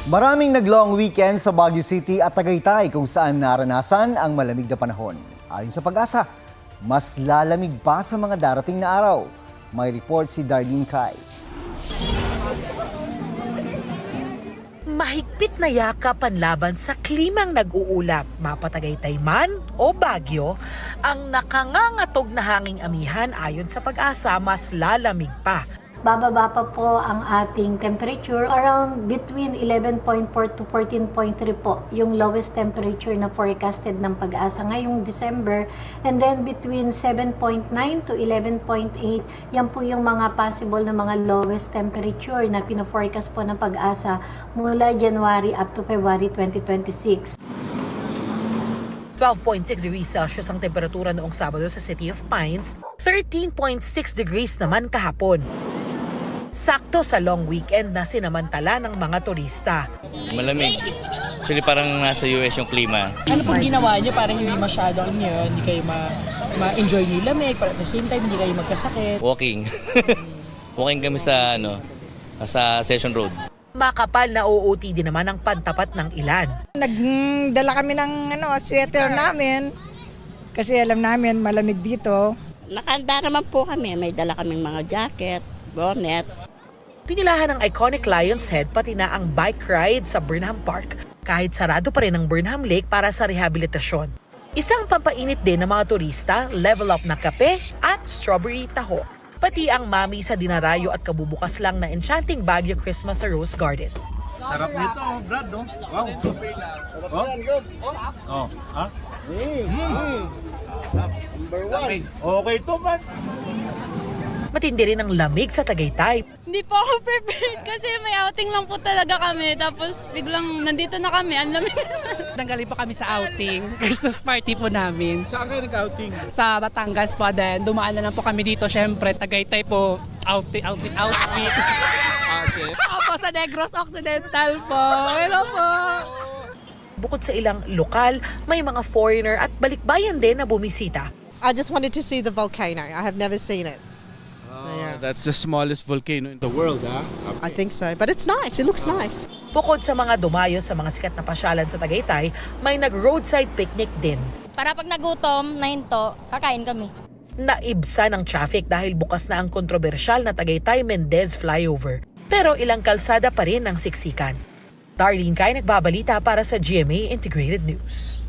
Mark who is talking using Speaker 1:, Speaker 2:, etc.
Speaker 1: Maraming nag-long weekend sa Baguio City at Tagaytay kung saan naranasan ang malamig na panahon. Ayon sa Pag-asa, mas lalamig pa sa mga darating na araw. May report si Darlene Kai.
Speaker 2: Mahigpit na yakapan laban sa klimang nag-uulap, mapatagaytay man o Baguio, ang nakangangatog na hanging amihan ayon sa Pag-asa mas lalamig pa.
Speaker 3: Bababa pa po ang ating temperature around between 11.4 to 14.3 po yung lowest temperature na forecasted ng Pag-asa ngayong December, and then between 7.9 to 11.8 yan po yung mga possible na mga lowest temperature na pino-forecast po ng Pag-asa mula January up to February 2026.
Speaker 2: 12.6 degrees Celsius ang temperatura noong Sabado sa City of Pines, 13.6 degrees naman kahapon. Sakto sa long weekend na sinamantala ng mga turista.
Speaker 4: Malamig. Actually parang nasa US yung klima.
Speaker 5: Ano pong ginawa niyo para hindi masyadong hindi kayo ma-enjoy yung lamig, pero at the same time hindi kayo magkasakit?
Speaker 4: Walking. Walking kami sa Session Road.
Speaker 2: Makapal na OOTD naman ang pantapat ng ilan.
Speaker 6: Nagdala kami ng sweater namin kasi alam namin malamig dito.
Speaker 7: Nakahanda naman po kami. May dala kaming mga jacket, bonnet.
Speaker 2: Pinilahan ng iconic Lion's Head pati na ang bike ride sa Burnham Park kahit sarado pa rin ang Burnham Lake para sa rehabilitasyon. Isang pampainit din ng mga turista, level up na kape at strawberry taho. Pati ang mami sa dinarayo at kabubukas lang na enchanting Baguio Christmas sa Rose Garden.
Speaker 8: Sarap nito, Brad, no? Wow. Oh, ha? Number 1. Okay to, man.
Speaker 2: Matindi rin ang lamig sa Tagaytay.
Speaker 9: Hindi po ako prepared kasi may outing lang po talaga kami. Tapos biglang nandito na kami, ang lamig.
Speaker 10: Nanggaling po kami sa outing, Christmas party po namin.
Speaker 8: Saan kayo nag-outing?
Speaker 10: Sa Batangas po din. Dumaan na lang po kami dito, syempre. Tagaytay po, outfit. Okay. Opo, sa Negros Occidental po. Hello po.
Speaker 2: Bukod sa ilang lokal, may mga foreigner at balikbayan din na bumisita.
Speaker 11: I just wanted to see the volcano. I have never seen it.
Speaker 8: That's the smallest volcano in the world, huh?
Speaker 11: I think so, but it's nice. It looks nice.
Speaker 2: Bukod sa mga dumayo sa mga sikat na pasyalan sa Tagaytay, may nag-roadside picnic din.
Speaker 9: Para pag nagutom, nahinto, kakain kami.
Speaker 2: Naibsa ng traffic dahil bukas na ang kontrobersyal na Tagaytay-Mendez flyover. Pero ilang kalsada pa rin ang siksikan. Darlene Kai, nagbabalita para sa GMA Integrated News.